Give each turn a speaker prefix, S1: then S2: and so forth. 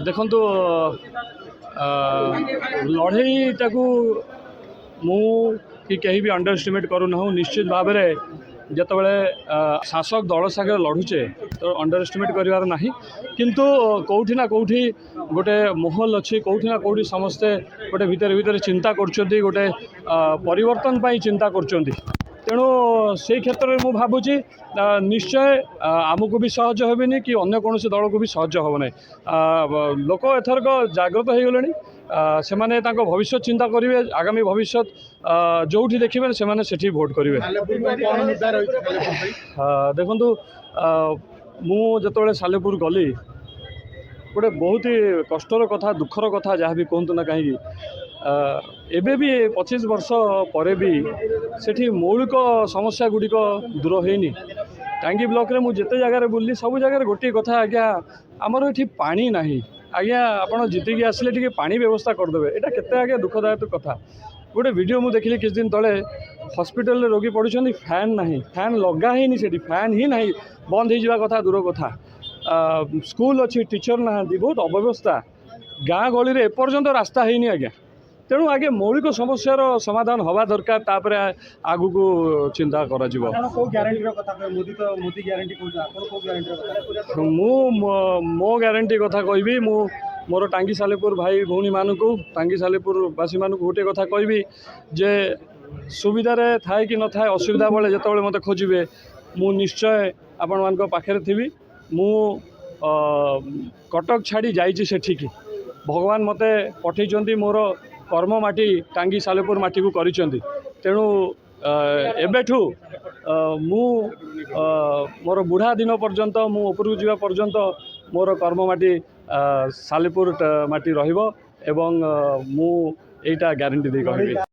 S1: देखु लड़ईटा को मु कि कहीं भी अंडर एस्टिमेट करूना निश्चित भाव में जितेबाला शासक दल सागर लड़ुचे तो अंडर एस्टिमेट करार ना किंतु कौटी ना कौटी गोटे माहौल अच्छी कौटी ना कौटी समस्ते गोटे भितर भितर चिंता कर गोटे परिवर्तन पर चिंता कर तेणु से क्षेत्र में मुझे भावुची निश्चय आमको भी सहज हेनी कि अन्य कौन दल को भी सहज हे ना लोक एथरक जागृत हो गले से भविष्य चिंता करेंगे आगामी भविष्य जो देखिए से भोट करेंगे। देखु मुझे सालेपुर गली गोटे बहुत ही कष्टर कथा दुखर कथा जहाँ भी कहतु ना कहीं एबे भी 25 वर्ष पर भी सेठी मौलिक समस्या गुड़िक दूर होनी टांगी ब्लॉक रे मुझे जगह बुल्ली सब जगह गोटे कथा आज्ञा आमर ये पानी ना आज्ञा आपड़ जीतिकी आसिले टी पानी व्यवस्था करदे यहाँ केते आज्ञा दुखदायक कथा गोटे वीडियो मुझे देखिली किछ दिन तले हॉस्पिटल रोगी पड़ुछंती फैन ना फैन लगा ही से फैन ही ना बंद हो कथा दूर कथा स्कूल अच्छी टीचर ना बहुत अव्यवस्था गाँ गली रे एपर्यंत रास्ता है आज्ञा तेणु आगे मौलिक समस्यार समाधान हवा दरकार तापर आगु को चिंता करा मो ग्यारंटी कथा कहबी मु मोर टांगी सालेपुर भाई भौणी मानू टांगी सालेपुर बासी मानू गोटे कथा कहबी जे सुविधा रे थाए कि न थाए असुविधा बेले जिते मत खोजे मु निश्चय आपण मान पाखे थी मु कटक छाड़ी जाइए सेठिकी भगवान मते पठे मोर कर्म माटी टांगी सालेपुर माटी को करिसेंती तेणु एबेठू मु मोर बुढ़ा दिन पर्यंत मु उपरकू जावा पर्यंत मोर कर्म माटी सालेपुर माटी रहिबो एवं मु एटा ग्यारंटी दे कहबी।